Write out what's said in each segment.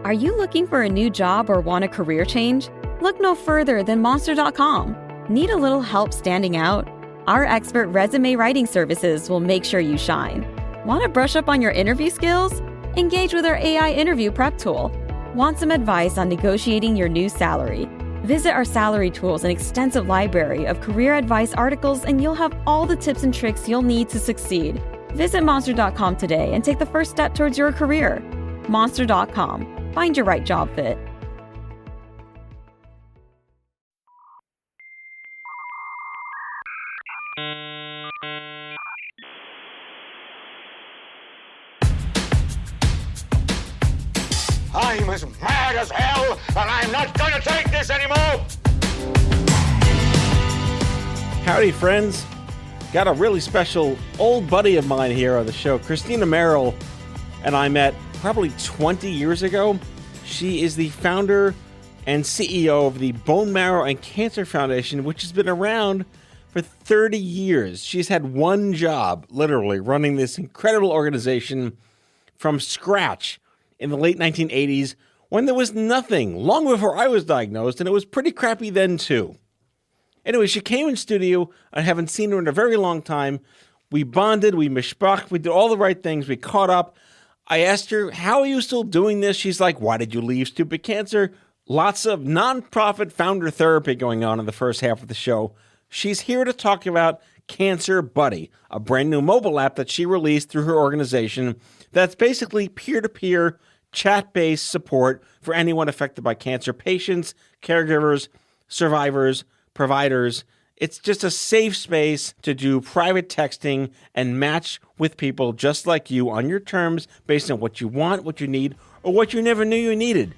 Are you looking for a new job or want a career change? Look no further than Monster.com. Need a little help standing out? Our expert resume writing services will make sure you shine. Want to brush up on your interview skills? Engage with our AI interview prep tool. Want some advice on negotiating your new salary? Visit our salary tools and extensive library of career advice articles, and you'll have all the tips and tricks you'll need to succeed. Visit Monster.com today and take the first step towards your career. Monster.com. Find your right job fit. I'm as mad as hell, and I'm not going to take this anymore! Howdy, friends. Got a really special old buddy of mine here on the show. Christina Merrill and I met probably 20 years ago. She is the founder and CEO of the Bone Marrow and Cancer Foundation, which has been around for 30 years. She's had one job, literally, running this incredible organization from scratch in the late 1980s when there was nothing, long before I was diagnosed, and it was pretty crappy then, too. Anyway, she came in studio. I haven't seen her in a very long time. We bonded, we mishpach, we did all the right things, we caught up. I asked her, how are you still doing this? She's like, why did you leave Stupid Cancer? Lots of nonprofit founder therapy going on in the first half of the show. She's here to talk about Cancer Buddy, a brand new mobile app that she released through her organization that's basically peer-to-peer, chat-based support for anyone affected by cancer: patients, caregivers, survivors, providers. It's just a safe space to do private texting and match with people just like you on your terms based on what you want, what you need, or what you never knew you needed.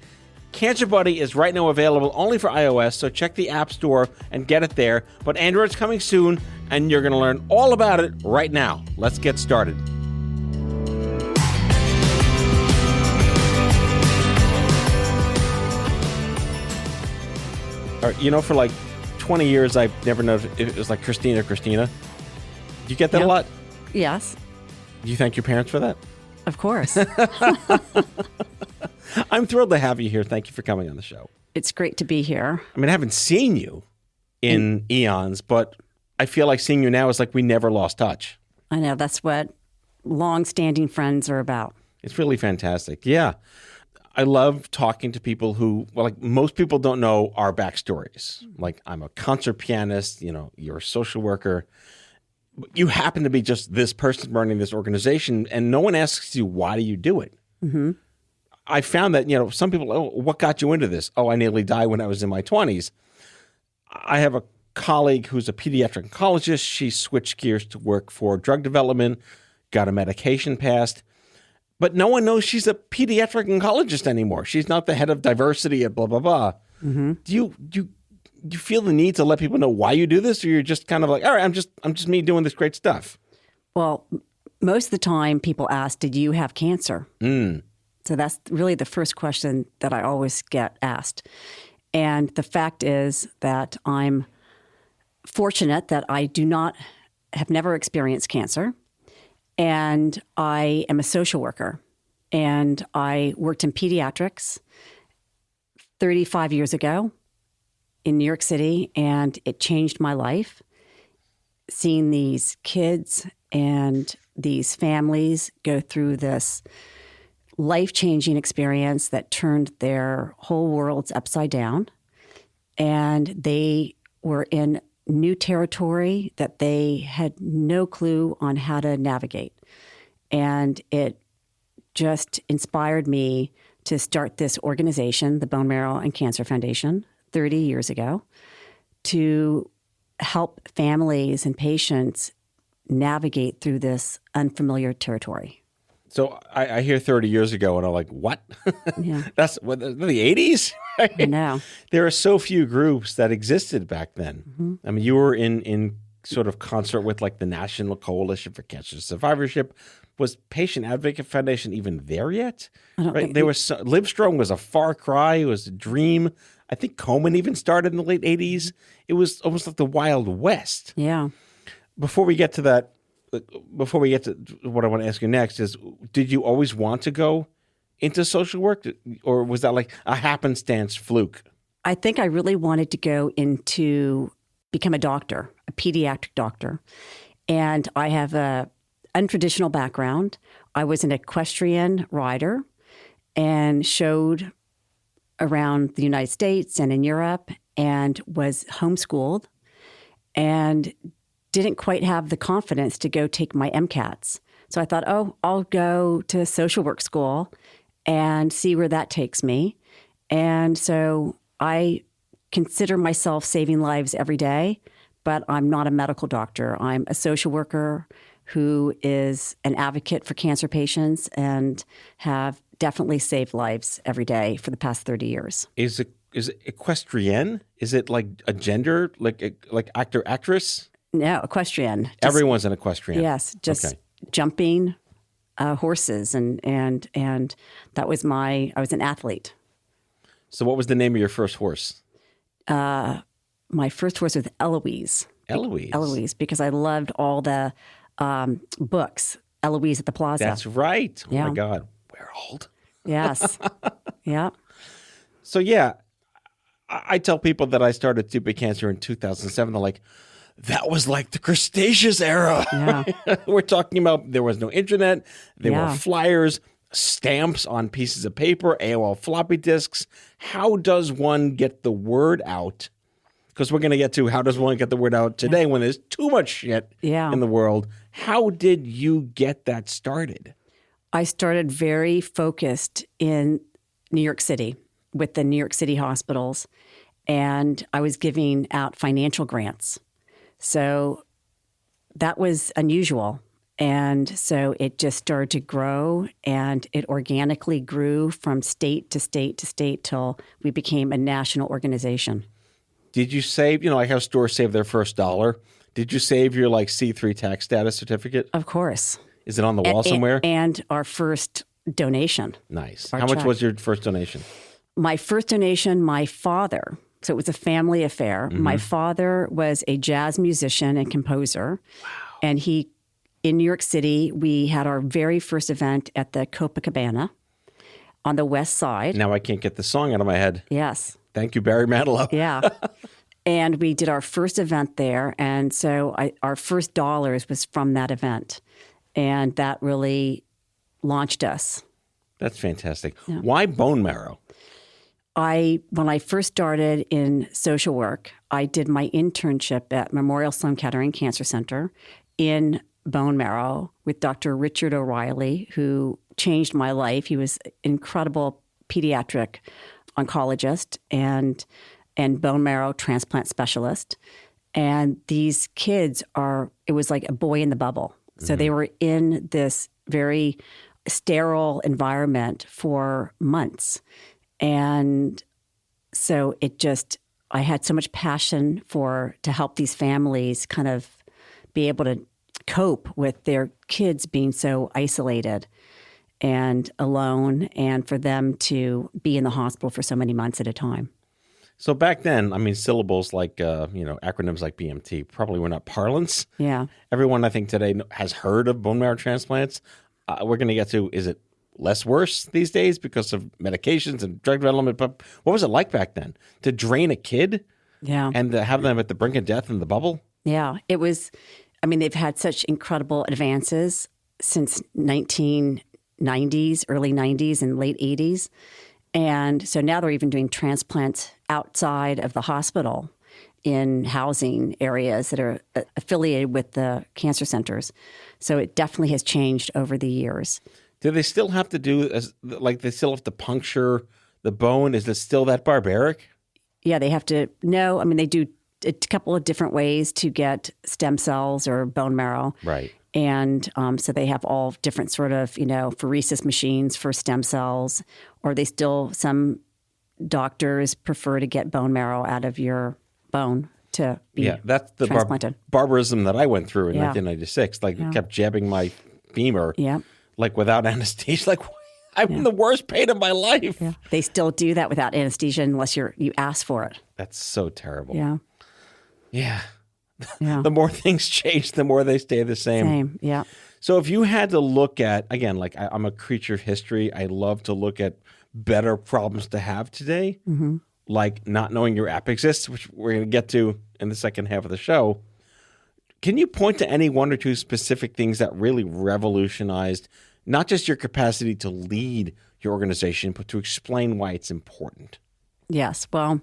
Cancer Buddy is right now available only for iOS, so check the App Store and get it there. But Android's coming soon, and you're going to learn all about it right now. Let's get started. All right, you know, for like 20 years, I've never known if it was like Christina. Do you get that a lot? Yes. Do you thank your parents for that? Of course. I'm thrilled to have you here. Thank you for coming on the show. It's great to be here. I mean, I haven't seen you in eons, but I feel like seeing you now is like we never lost touch. I know. That's what long-standing friends are about. It's really fantastic. Yeah. I love talking to people who, well, like most people don't know our backstories. Like, I'm a concert pianist, you know, you're a social worker. You happen to be just this person running this organization, and no one asks you, why do you do it? Mm-hmm. I found that, you know, some people, oh, what got you into this? Oh, I nearly died when I was in my 20s. I have a colleague who's a pediatric oncologist. She switched gears to work for drug development, got a medication passed. But no one knows she's a pediatric oncologist anymore. She's not the head of diversity at blah, blah, blah. Mm-hmm. Do you feel the need to let people know why you do this? Or you're just kind of like, all right, I'm just me doing this great stuff? Well, most of the time people ask, did you have cancer? So that's really the first question that I always get asked. And the fact is that I'm fortunate that I have never experienced cancer. And I am a social worker, and I worked in pediatrics 35 years ago in New York City, and it changed my life. Seeing these kids and these families go through this life-changing experience that turned their whole worlds upside down, and they were in new territory that they had no clue on how to navigate. And it just inspired me to start this organization, the Bone Marrow and Cancer Foundation, 30 years ago, to help families and patients navigate through this unfamiliar territory. So I hear 30 years ago, and I'm like, what? Yeah. That's what, the 80s? I know. There are so few groups that existed back then. Mm-hmm. I mean, you were in sort of concert with like the National Coalition for Cancer Survivorship. Was Patient Advocate Foundation even there yet? I don't think there was Livestrong was a far cry. It was a dream. I think Komen even started in the late 80s. It was almost like the Wild West. Yeah. Before we get to what I want to ask you next is, did you always want to go into social work, or was that like a happenstance fluke? I think I really wanted to go into become a doctor, a pediatric doctor. And I have a untraditional background. I was an equestrian rider and showed around the United States and in Europe, and was homeschooled and didn't quite have the confidence to go take my MCATs. So I thought, I'll go to social work school and see where that takes me. And so I consider myself saving lives every day, but I'm not a medical doctor. I'm a social worker who is an advocate for cancer patients and have definitely saved lives every day for the past 30 years. Is it equestrian? Is it like a gender, like actor, actress? No, equestrian. Everyone's an equestrian. Yes, just jumping horses, and that was I was an athlete. So what was the name of your first horse? My first horse was Eloise. Eloise, because I loved all the books. Eloise at the Plaza. That's right. Oh Yeah. my God, we're old. Yes. Yeah. So yeah, I tell people that I started stupid cancer in 2007. They're like, that was like the Cretaceous era. Yeah. We're talking about there was no internet. There Yeah. were flyers, stamps on pieces of paper, AOL floppy disks. How does one get the word out? Because we're going to get to how does one get the word out today when there's too much shit Yeah. in the world. How did you get that started? I started very focused in New York City with the New York City hospitals, and I was giving out financial grants. So that was unusual. And so it just started to grow, and it organically grew from state to state to state till we became a national organization. Did you save, like how stores save their first dollar? Did you save your C3 tax status certificate? Of course. Is it on the wall somewhere? And our first donation. Nice. Our How much check. was your first donation? My first donation, my father, so it was a family affair. Mm-hmm. My father was a jazz musician and composer. Wow. And in New York City, we had our very first event at the Copacabana on the west side. Now I can't get the song out of my head. Yes. Thank you, Barry Manilow. Yeah. And we did our first event there. And so our first dollars was from that event. And that really launched us. That's fantastic. Yeah. Why bone marrow? When I first started in social work, I did my internship at Memorial Sloan Kettering Cancer Center in bone marrow with Dr. Richard O'Reilly, who changed my life. He was an incredible pediatric oncologist and bone marrow transplant specialist. And these kids it was like a boy in the bubble. So they were in this very sterile environment for months. And so I had so much passion to help these families kind of be able to cope with their kids being so isolated and alone, and for them to be in the hospital for so many months at a time. So back then, syllables like, acronyms like BMT probably were not parlance. Yeah. Everyone, I think, today has heard of bone marrow transplants. We're going to get to, is it less worse these days because of medications and drug development? But what was it like back then to drain a kid and to have them at the brink of death in the bubble? Yeah, it was, they've had such incredible advances since 1990s, early 90s and late 80s. And so now they're even doing transplants outside of the hospital in housing areas that are affiliated with the cancer centers. So it definitely has changed over the years. Do they still have to they still have to puncture the bone? Is it still that barbaric? Yeah, they have to. No, they do a couple of different ways to get stem cells or bone marrow. Right. And so they have all different sort of, pheresis machines for stem cells, or some doctors prefer to get bone marrow out of your bone to be that's the transplanted. barbarism that I went through in 1996. Kept jabbing my femur, without anesthesia. I'm in the worst pain of my life. Yeah. They still do that without anesthesia unless you ask for it. That's so terrible. Yeah. Yeah. The more things change, the more they stay the same. Yeah. So if you had to look at, again, like I'm a creature of history, I love to look at better problems to have today, like not knowing your app exists, which we're going to get to in the second half of the show. Can you point to any one or two specific things that really revolutionized not just your capacity to lead your organization, but to explain why it's important? Yes. Well,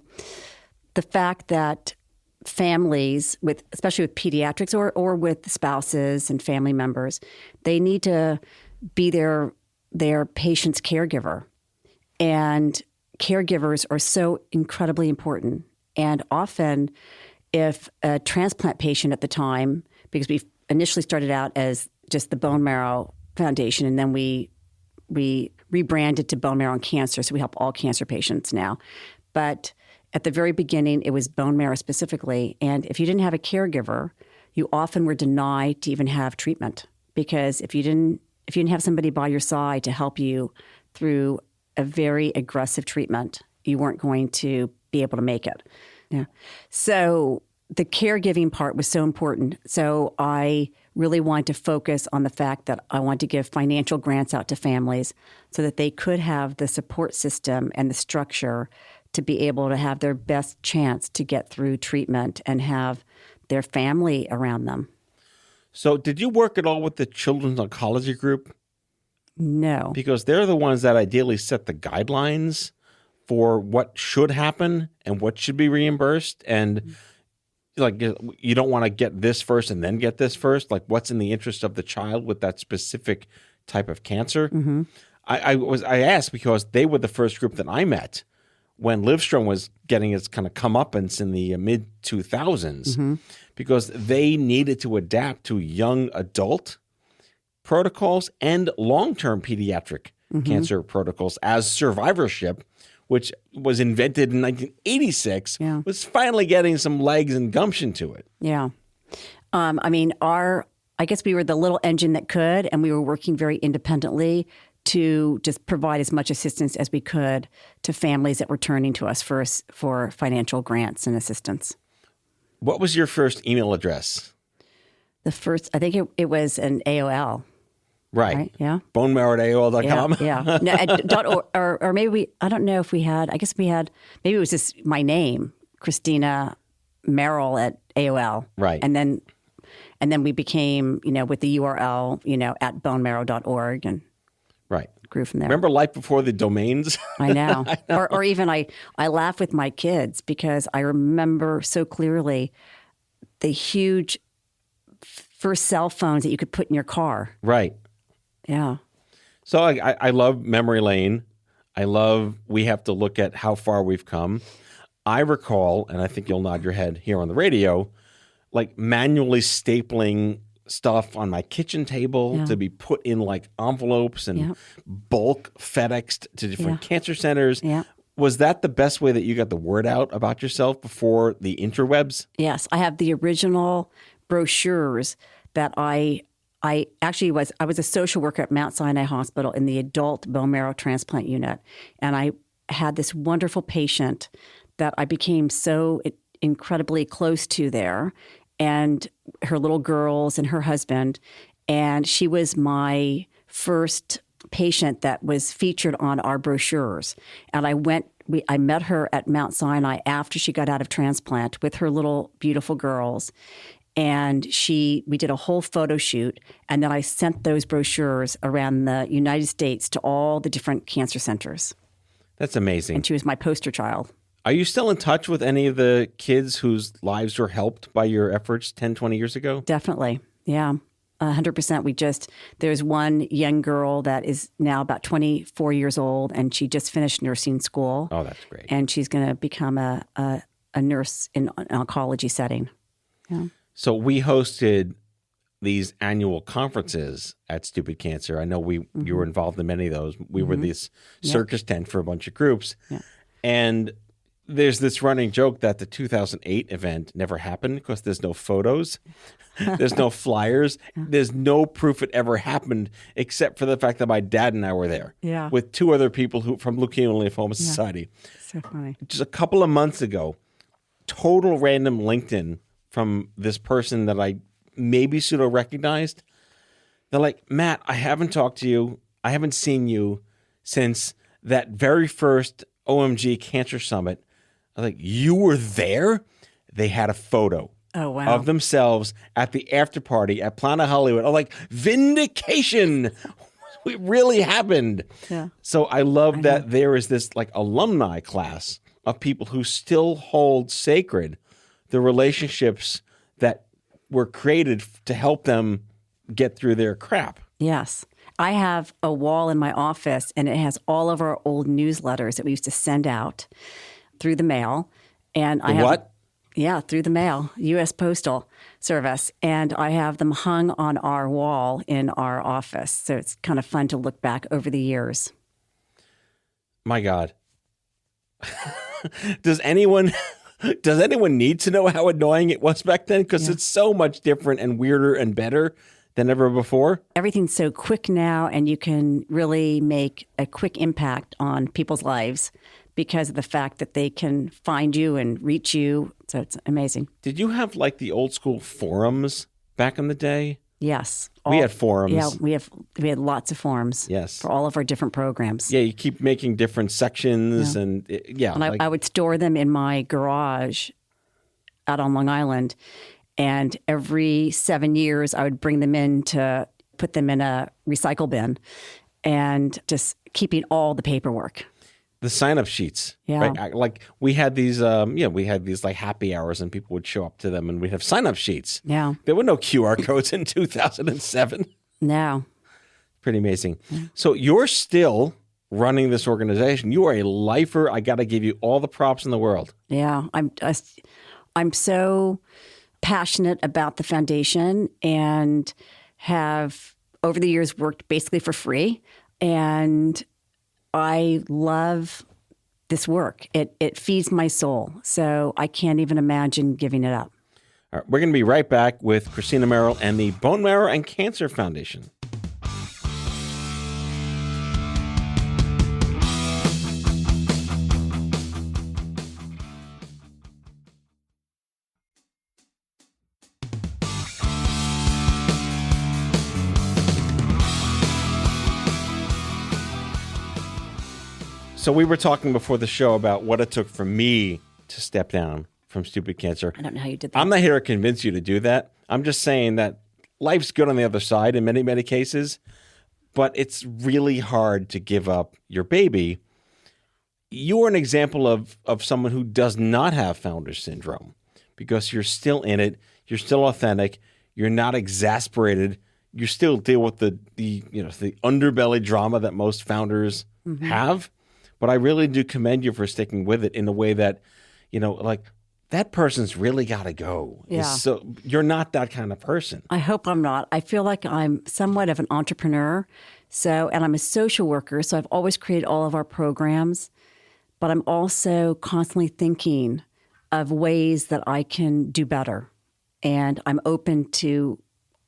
the fact that families, especially with pediatrics or with spouses and family members, they need to be their patient's caregiver. And caregivers are so incredibly important. And often, if a transplant patient at the time, because we initially started out as just the Bone Marrow Foundation, and then we rebranded to Bone Marrow and Cancer, so we help all cancer patients now. But at the very beginning, it was bone marrow specifically. And if you didn't have a caregiver, you often were denied to even have treatment, because if you didn't have somebody by your side to help you through a very aggressive treatment, you weren't going to be able to make it. Yeah. So the caregiving part was so important. So I really wanted to focus on the fact that I wanted to give financial grants out to families so that they could have the support system and the structure to be able to have their best chance to get through treatment and have their family around them. So did you work at all with the Children's Oncology Group? No. Because they're the ones that ideally set the guidelines for what should happen and what should be reimbursed. And like, you don't want to get this first and then get this first. Like, what's in the interest of the child with that specific type of cancer? Mm-hmm. I asked because they were the first group that I met when Livstrom was getting its kind of comeuppance in the mid 2000s, because they needed to adapt to young adult protocols and long-term pediatric cancer protocols as survivorship, which was invented in 1986, was finally getting some legs and gumption to it. Yeah. I guess we were the little engine that could, and we were working very independently to just provide as much assistance as we could to families that were turning to us for financial grants and assistance. What was your first email address? The first, I think it was an AOL. Right. Yeah. bonemarrow@aol.com. Yeah. No, or maybe I don't know if we had, I guess we had, maybe it was just my name, Christina Merrill at AOL. Right. And then we became, with the URL, at bonemarrow.org and right. grew from there. Remember life before the domains? I know. Or even I laugh with my kids because I remember so clearly the huge first cell phones that you could put in your car. Right. Yeah. So I love memory lane. I love we have to look at how far we've come. I recall, and I think you'll nod your head here on the radio, like manually stapling stuff on my kitchen table to be put in like envelopes and bulk FedExed to different cancer centers. Yeah. Was that the best way that you got the word out about yourself before the interwebs? Yes. I have the original brochures that I was a social worker at Mount Sinai Hospital in the adult bone marrow transplant unit. And I had this wonderful patient that I became so incredibly close to there, and her little girls and her husband. And she was my first patient that was featured on our brochures. And I met her at Mount Sinai after she got out of transplant with her little beautiful girls. And we did a whole photo shoot, and then I sent those brochures around the United States to all the different cancer centers. That's amazing. And she was my poster child. Are you still in touch with any of the kids whose lives were helped by your efforts 10, 20 years ago? Definitely. Yeah, 100%. There's one young girl that is now about 24 years old, and she just finished nursing school. Oh, that's great. And she's going to become a nurse in an oncology setting. Yeah. So we hosted these annual conferences at Stupid Cancer. I know you were involved in many of those. We were this circus tent for a bunch of groups. Yeah. And there's this running joke that the 2008 event never happened because there's no photos. There's no flyers. There's no proof it ever happened except for the fact that my dad and I were there with two other people from Leukemia and Lymphoma Society. So funny. Just a couple of months ago, total random LinkedIn from this person that I maybe pseudo-recognized They're like, Matt, I haven't talked to you. I haven't seen you since that very first OMG Cancer Summit. I was like, you were there? They had a photo of themselves at the after party at Planet Hollywood. I'm like, vindication. It really happened. Yeah. So I love that there is this like alumni class of people who still hold sacred the relationships that were created to help them get through their crap. Yes. I have a wall in my office, and it has all of our old newsletters that we used to send out through the mail. And I have, what? Yeah, through the mail, U.S. Postal Service. And I have them hung on our wall in our office. So it's kind of fun to look back over the years. My God. Does anyone need to know how annoying it was back then? Because it's so much different and weirder and better than ever before. Everything's so quick now, and you can really make a quick impact on people's lives because of the fact that they can find you and reach you. So it's amazing. Did you have like the old school forums back in the day? Yes. We had forums. Yeah, we had lots of forums. Yes. For all of our different programs. Yeah, you keep making different sections and I would store them in my garage out on Long Island. And every 7 years, I would bring them in to put them in a recycle bin and just keeping all the paperwork. The sign-up sheets. Yeah. Right? Like we had these, like happy hours and people would show up to them and we'd have sign-up sheets. Yeah. There were no QR codes in 2007. No. Pretty amazing. Yeah. So you're still running this organization. You are a lifer. I got to give you all the props in the world. Yeah. I'm so passionate about the foundation and have over the years worked basically for free. And I love this work. It feeds my soul. So I can't even imagine giving it up. All right, we're going to be right back with Christina Merrill and the Bone Marrow and Cancer Foundation. So we were talking before the show about what it took for me to step down from stupid cancer. I don't know how you did that. I'm not here to convince you to do that. I'm just saying that life's good on the other side in many, many cases, but it's really hard to give up your baby. You are an example of someone who does not have founder syndrome because you're still in it. You're still authentic. You're not exasperated. You still deal with the underbelly drama that most founders have. But I really do commend you for sticking with it in a way that, like that person's really got to go. Yeah. So you're not that kind of person. I hope I'm not. I feel like I'm somewhat of an entrepreneur. And I'm a social worker. So I've always created all of our programs. But I'm also constantly thinking of ways that I can do better. And I'm open to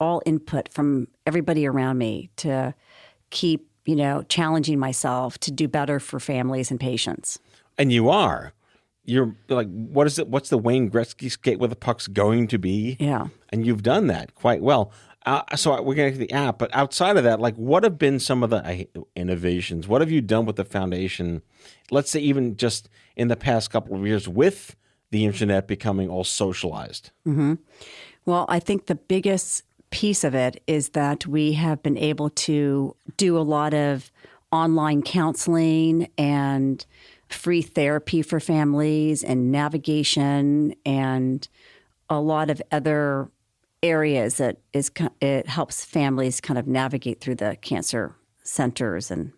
all input from everybody around me to keep challenging myself to do better for families and patients. And you are. You're like, what is it? What's the Wayne Gretzky skate where the puck's going to be? Yeah. And you've done that quite well. So we're going to get to the app, but outside of that, like what have been some of the innovations? What have you done with the foundation? Let's say even just in the past couple of years with the internet becoming all socialized. Mm-hmm. Well, I think the biggest piece of it is that we have been able to do a lot of online counseling and free therapy for families and navigation and a lot of other areas that it helps families kind of navigate through the cancer centers. And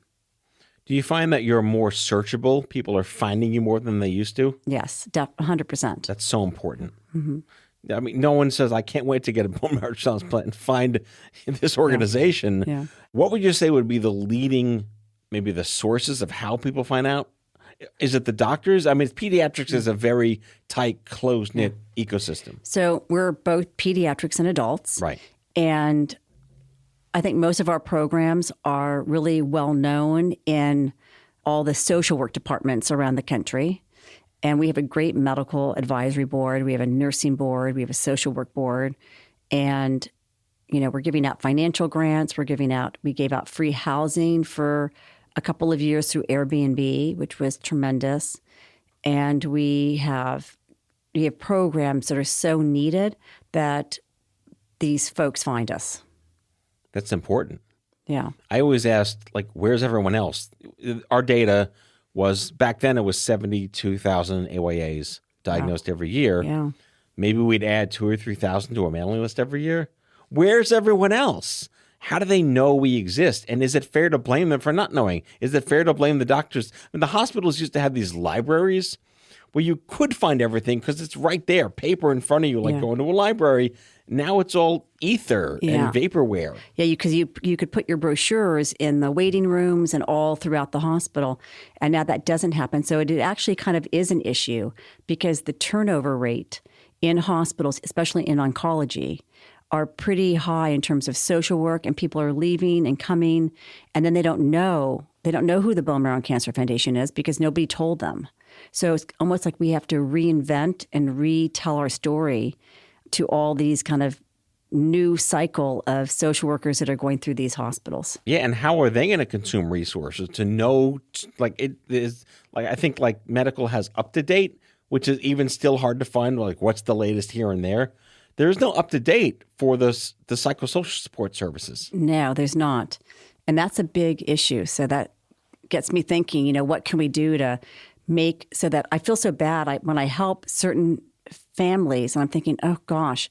do you find that you're more searchable? People are finding you more than they used to? Yes, 100%. That's so important. Mm-hmm. I mean, no one says, I can't wait to get a bone marrow transplant and find this organization. Yeah. What would you say would be the leading, maybe the sources of how people find out? Is it the doctors? I mean, pediatrics is a very tight, close-knit ecosystem. So we're both pediatrics and adults. Right. And I think most of our programs are really well known in all the social work departments around the country. And we have a great medical advisory board. We have a nursing board. We have a social work board. And we're giving out financial grants. We gave out free housing for a couple of years through Airbnb, which was tremendous. And we have programs that are so needed that these folks find us. That's important. Yeah. I always asked, like, where's everyone else? Our data was, back then it was 72,000 AYAs diagnosed every year. Yeah. Maybe we'd add 2,000 or 3,000 to a mailing list every year. Where's everyone else? How do they know we exist? And is it fair to blame them for not knowing? Is it fair to blame the doctors? I mean, the hospitals used to have these libraries where you could find everything because it's right there, paper in front of you, like going to a library. Now it's all ether and vaporware. Yeah, because you could put your brochures in the waiting rooms and all throughout the hospital, and now that doesn't happen. So it actually kind of is an issue because the turnover rate in hospitals, especially in oncology, are pretty high in terms of social work, and people are leaving and coming, and then they don't know who the Bone Marrow and Cancer Foundation is because nobody told them. So it's almost like we have to reinvent and retell our story to all these kind of new cycle of social workers that are going through these hospitals. Yeah, and how are they going to consume resources to know? Like, it is like, I think like medical has up to date, which is even still hard to find. Like, what's the latest here and there? There's no up to date for the psychosocial support services. No, there's not, and that's a big issue. So that gets me thinking. What can we do to make so that I feel so bad when I help certain families, and I'm thinking, oh gosh,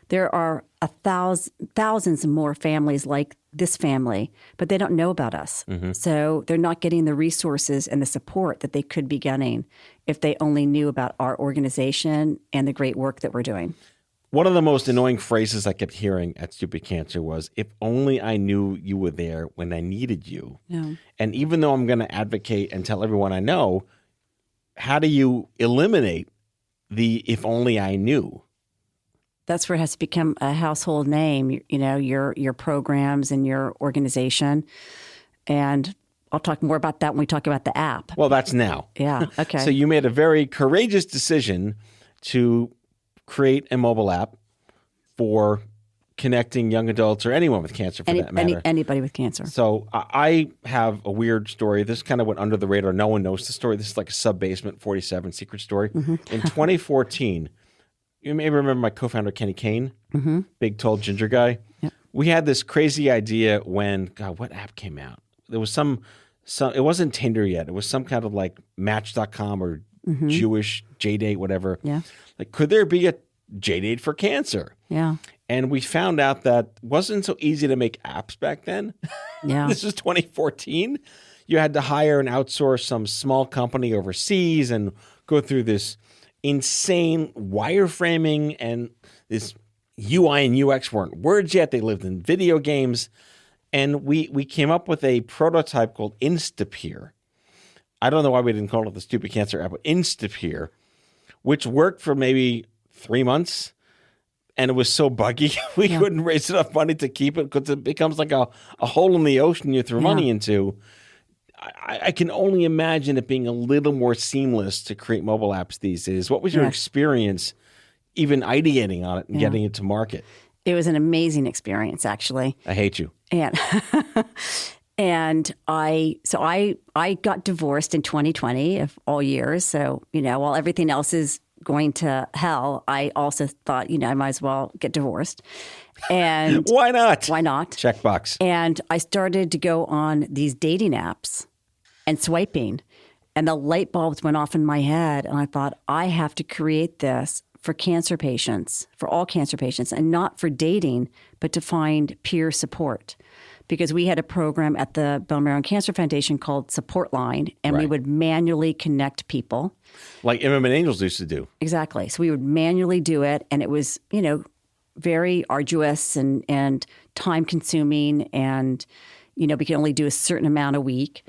there are thousands more families like this family, but they don't know about us. Mm-hmm. So they're not getting the resources and the support that they could be getting if they only knew about our organization and the great work that we're doing. One of the most annoying phrases I kept hearing at Stupid Cancer was, if only I knew you were there when I needed you. Yeah. And even though I'm going to advocate and tell everyone I know, how do you eliminate the if only I knew? That's where it has to become a household name, your programs and your organization. And I'll talk more about that when we talk about the app. Well, that's now. Yeah, okay. So you made a very courageous decision to create a mobile app for connecting young adults or anyone with cancer for that matter. Anybody with cancer. So I have a weird story. This kind of went under the radar. No one knows the story. This is like a Sub-Basement 47 secret story. Mm-hmm. In 2014, you may remember my co-founder, Kenny Kane, big, tall, ginger guy. Yep. We had this crazy idea when, God, what app came out? There was some it wasn't Tinder yet. It was some kind of like Match.com or Jewish JDate, whatever. Yeah. Like, could there be a JDate for cancer? Yeah. And we found out that it wasn't so easy to make apps back then. Yeah. This was 2014. You had to hire and outsource some small company overseas and go through this insane wireframing, and this UI and UX weren't words yet. They lived in video games. And we came up with a prototype called Instapeer. I don't know why we didn't call it the Stupid Cancer app, but Instapeer, which worked for maybe 3 months. And it was so buggy, we couldn't raise enough money to keep it because it becomes like a hole in the ocean you throw money into. I can only imagine it being a little more seamless to create mobile apps these days. What was your experience even ideating on it and getting it to market? It was an amazing experience, actually. I hate you. And I got divorced in 2020 of all years. So, while everything else is going to hell, I also thought, I might as well get divorced. And why not? Why not? Checkbox. And I started to go on these dating apps and swiping, and the light bulbs went off in my head. And I thought, I have to create this for cancer patients, for all cancer patients, and not for dating, but to find peer support. Because we had a program at the Bone Marrow and Cancer Foundation called Support Line, and we would manually connect people. Like MMA Angels used to do. Exactly. So we would manually do it, and it was, very arduous and time-consuming, and, we could only do a certain amount a week.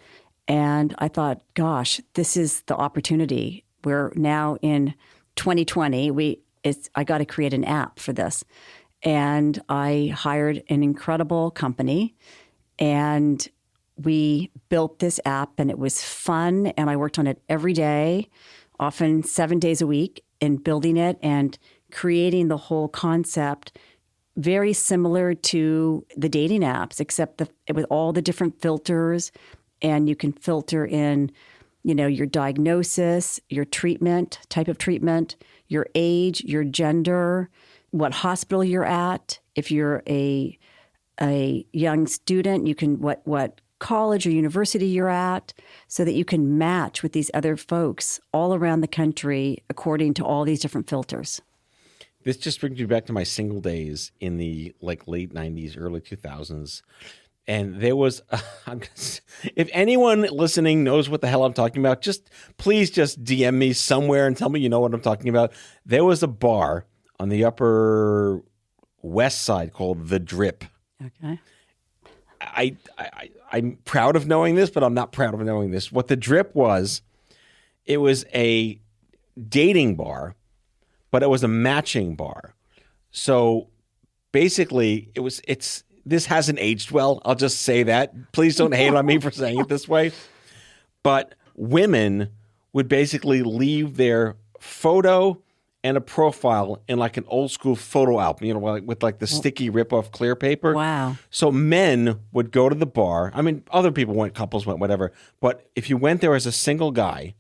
And I thought, gosh, this is the opportunity. We're now in 2020. I got to create an app for this. And I hired an incredible company, and we built this app, and it was fun. And I worked on it every day, often 7 days a week, in building it and creating the whole concept very similar to the dating apps, except with all the different filters, and you can filter in, your diagnosis, your treatment, type of treatment, your age, your gender, what hospital you're at. If you're a young student, you can what college or university you're at, so that you can match with these other folks all around the country according to all these different filters. This just brings me back to my single days in the late 90s, early 2000s. And there was, if anyone listening knows what the hell I'm talking about, please DM me somewhere and tell me you know what I'm talking about. There was a bar on the Upper West Side called The Drip. Okay. I'm proud of knowing this, but I'm not proud of knowing this. What The Drip was, it was a dating bar, but it was a matching bar. So basically, this hasn't aged well. I'll just say that. Please don't hate on me for saying it this way. But women would basically leave their photo and a profile in like an old school photo album, with like the sticky rip-off clear paper. Wow. So men would go to the bar. I mean, other people went, couples went, whatever. But if you went there as a single guy,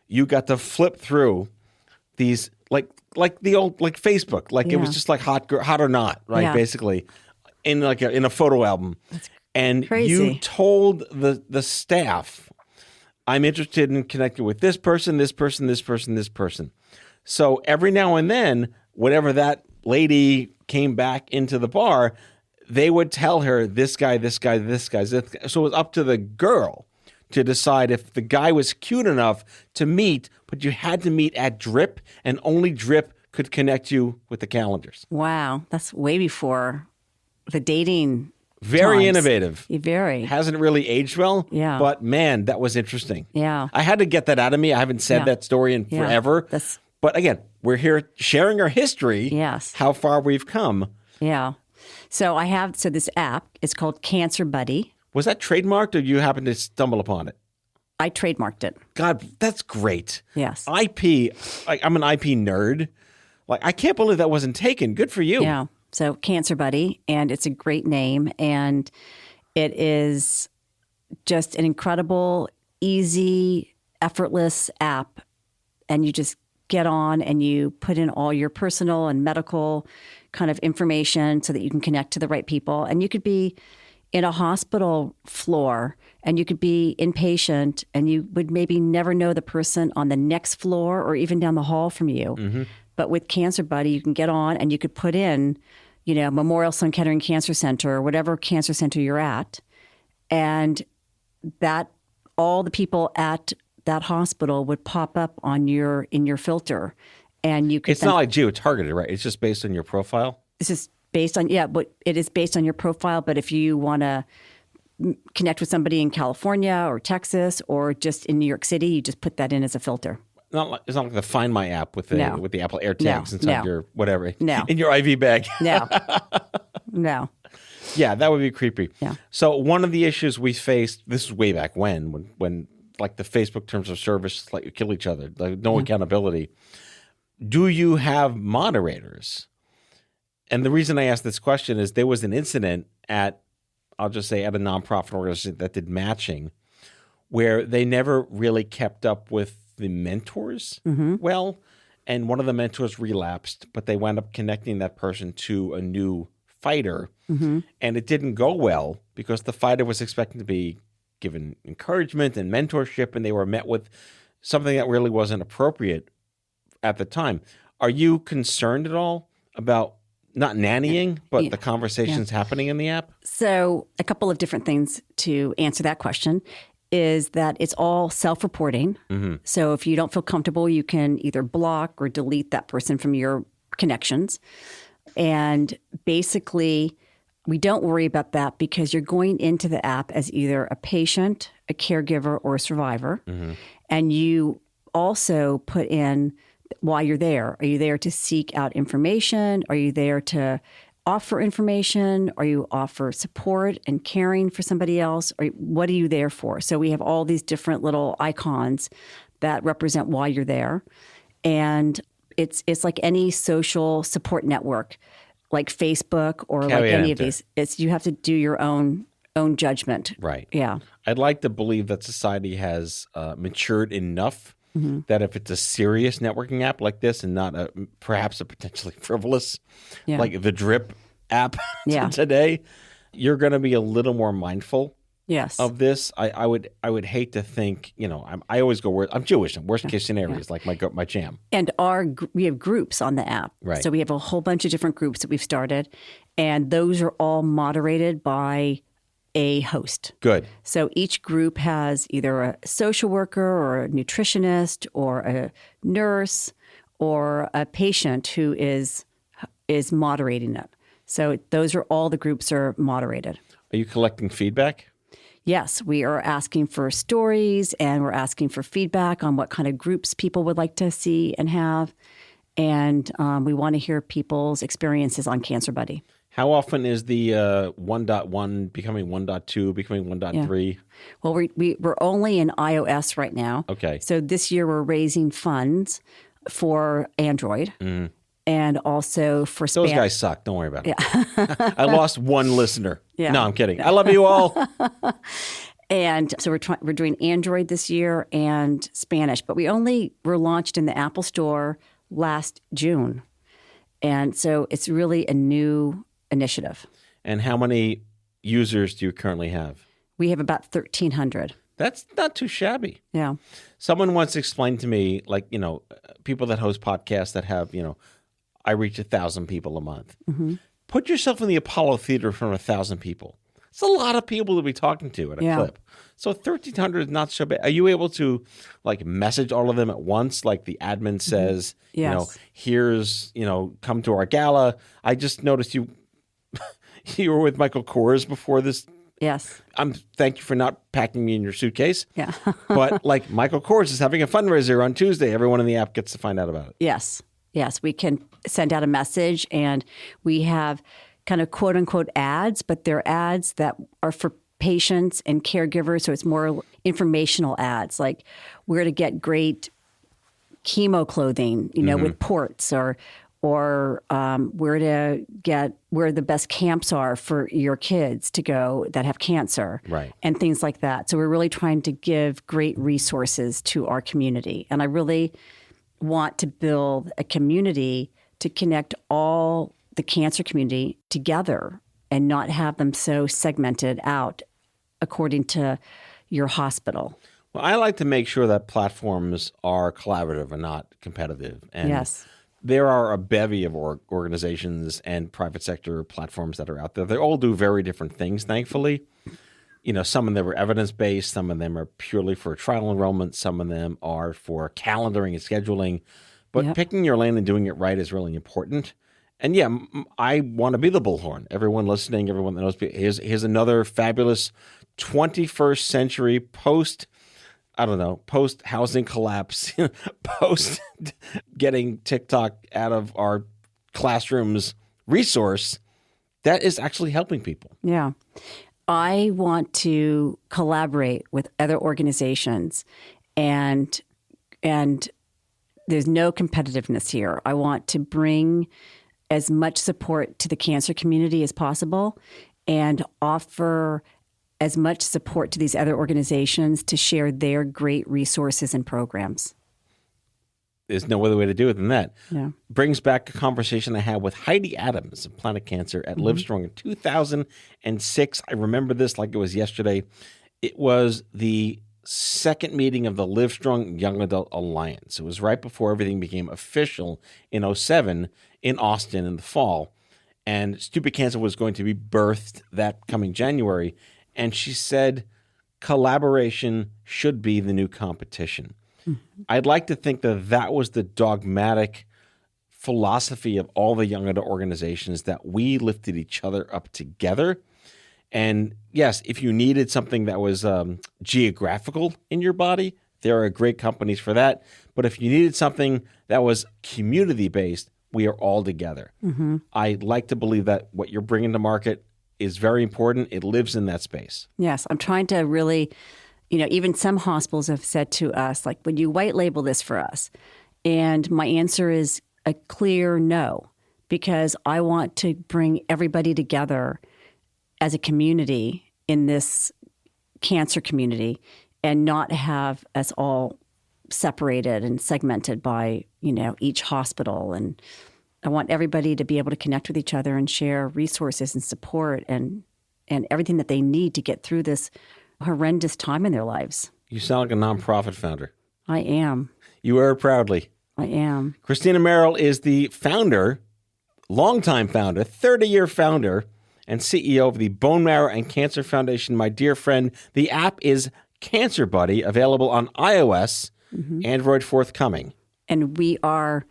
you got to flip through these like the old Facebook. It was just like hot or not, right? Yeah. Basically, in a photo album. And crazy. You told the staff, I'm interested in connecting with this person, this person, this person, this person. So every now and then, whenever that lady came back into the bar, they would tell her this guy, this guy, this guy. So it was up to the girl to decide if the guy was cute enough to meet, but you had to meet at Drip, and only Drip could connect you with the calendars. Wow. That's way before the dating Very times. innovative. Very. Hasn't really aged well. Yeah. But man, that was interesting. Yeah. I had to get that out of me. I haven't said that story in forever. But again, we're here sharing our history. Yes. How far we've come. Yeah. So this app is called Cancer Buddy. Was that trademarked, or you happened to stumble upon it? I trademarked it. God, that's great. Yes. IP. I'm an IP nerd. I can't believe that wasn't taken. Good for you. Yeah. So Cancer Buddy, and it's a great name, and it is just an incredible, easy, effortless app, and you just get on and you put in all your personal and medical kind of information so that you can connect to the right people. And you could be in a hospital floor, and you could be inpatient, and you would maybe never know the person on the next floor or even down the hall from you. Mm-hmm. But with Cancer Buddy, you can get on and you could put in, Memorial Sloan Kettering Cancer Center or whatever cancer center you're at, and that all the people at that hospital would pop up in your filter, and you could. It's not like geo-targeted, right? It's just based on your profile. This is based on but it is based on your profile. But if you want to connect with somebody in California or Texas or just in New York City, you just put that in as a filter. It's not like the Find My app with the Apple AirTags inside your whatever. No. In your IV bag. No. No. Yeah, that would be creepy. Yeah. So one of the issues we faced, this is way back when like the Facebook terms of service kill each other, no accountability. Do you have moderators? And the reason I asked this question is there was an incident at a nonprofit organization that did matching, where they never really kept up with the mentors well, and one of the mentors relapsed, but they wound up connecting that person to a new fighter, and it didn't go well because the fighter was expecting to be given encouragement and mentorship, and they were met with something that really wasn't appropriate at the time. Are you concerned at all about not nannying, but the conversations happening in the app? So a couple of different things to answer that question is that it's all self-reporting. Mm-hmm. So if you don't feel comfortable, you can either block or delete that person from your connections. And basically, we don't worry about that because you're going into the app as either a patient, a caregiver, or a survivor. Mm-hmm. And you also put in why you're there. Are you there to seek out information? Are you there to offer information? Are you offer support and caring for somebody else? Or what are you there for? So we have all these different little icons that represent why you're there. And it's like any social support network. like Facebook or Yeah, like we any have of to. these. You have to do your own judgment. Right. Yeah. I'd like to believe that society has matured enough Mm-hmm. that if it's a serious networking app like this and not perhaps a potentially frivolous, Yeah. like the Drip app Yeah. today, you're going to be a little more mindful Yes. of this. I would hate to think, I always go, I'm Jewish, and worst case scenario is like my jam. And we have groups on the app. Right. So we have a whole bunch of different groups that we've started, and those are all moderated by a host. Good. So each group has either a social worker or a nutritionist or a nurse or a patient who is moderating it. So those are all the groups are moderated. Are you collecting feedback? Yes, we are asking for stories and we're asking for feedback on what kind of groups people would like to see and have. And we want to hear people's experiences on Cancer Buddy. How often is the 1.1 becoming 1.2, becoming 1.3? Well, we're only in iOS right now. Okay. So this year we're raising funds for Android and also for Those Spanish. guys suck. Don't worry about it. I lost one listener. Yeah. No, I'm kidding. I love you all. And so we're doing Android this year and Spanish, but we're launched in the Apple Store last June. And so it's really a new initiative. And how many users do you currently have? We have about 1,300. That's not too shabby. Yeah. Someone once explained to me, like, people that host podcasts that have, I reach 1,000 people a month. Mm-hmm. Put yourself in the Apollo Theater in front of 1,000 people. It's a lot of people to be talking to at a clip. So 1,300 is not so bad. Are you able to message all of them at once? Like the admin says, Yes. Here's, come to our gala. I just noticed you were with Michael Kors before this. Yes. Thank you for not packing me in your suitcase. Yeah. But Michael Kors is having a fundraiser on Tuesday. Everyone in the app gets to find out about it. Yes. Yes. We can send out a message, and we have kind of quote unquote ads, but they're ads that are for patients and caregivers. So it's more informational ads, like where to get great chemo clothing, with ports, or where the best camps are for your kids to go that have cancer, Right. and things like that. So we're really trying to give great resources to our community. And I really want to build a community to connect all the cancer community together and not have them so segmented out according to your hospital. Well, I like to make sure that platforms are collaborative and not competitive. And Yes. there are a bevy of organizations and private sector platforms that are out there. They all do very different things, thankfully. Some of them are evidence-based. Some of them are purely for trial enrollment. Some of them are for calendaring and scheduling. But Yep. picking your lane and doing it right is really important. And yeah, I want to be the bullhorn. Everyone listening, everyone that knows, here's another fabulous 21st century post housing collapse, post getting TikTok out of our classrooms resource that is actually helping people. Yeah. I want to collaborate with other organizations, and there's no competitiveness here. I want to bring as much support to the cancer community as possible and offer as much support to these other organizations to share their great resources and programs. There's no other way to do it than that. Yeah. Brings back a conversation I had with Heidi Adams of Planet Cancer at Livestrong in 2006. I remember this like it was yesterday. It was the second meeting of the Livestrong Young Adult Alliance. It was right before everything became official in 2007 in Austin in the fall. And Stupid Cancer was going to be birthed that coming January. And she said, collaboration should be the new competition. I'd like to think that was the dogmatic philosophy of all the young adult organizations, that we lifted each other up together. And yes, if you needed something that was geographical in your body, there are great companies for that. But if you needed something that was community-based, we are all together. I like to believe that what you're bringing to market is very important. It lives in that space. Yes, I'm trying to really, even some hospitals have said to us, like, would you white label this for us? And my answer is a clear no, because I want to bring everybody together as a community in this cancer community and not have us all separated and segmented by, each hospital. And I want everybody to be able to connect with each other and share resources and support and everything that they need to get through this horrendous time in their lives. You sound like a nonprofit founder. I am. You are proudly. I am. Christina Merrill is the founder, longtime founder, 30-year founder, and CEO of the Bone Marrow and Cancer Foundation. My dear friend, the app is Cancer Buddy, available on iOS, Android forthcoming. And we are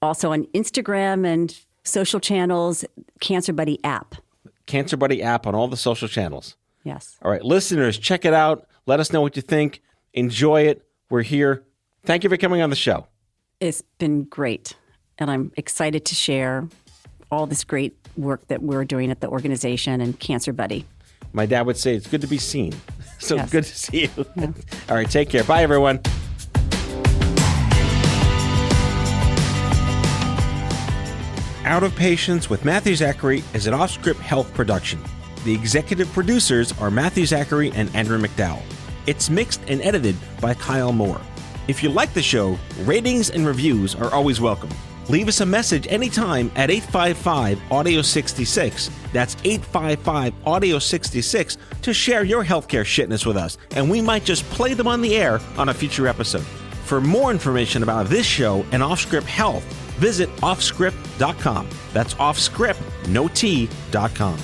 also on Instagram and social channels, Cancer Buddy app. Cancer Buddy app on all the social channels. Yes. All right, listeners, check it out. Let us know what you think. Enjoy it. We're here. Thank you for coming on the show. It's been great. And I'm excited to share all this great work that we're doing at the organization and Cancer Buddy. My dad would say it's good to be seen. So Yes. Good to see you. Yeah. All right, take care. Bye, everyone. Out of Patience with Matthew Zachary is an Off-Script Health production. The executive producers are Matthew Zachary and Andrew McDowell. It's mixed and edited by Kyle Moore. If you like the show, ratings and reviews are always welcome. Leave us a message anytime at 855-AUDIO-66. That's 855-AUDIO-66 to share your healthcare shitness with us, and we might just play them on the air on a future episode. For more information about this show and Off-Script Health, visit offscript.com. That's offscript, no T.com.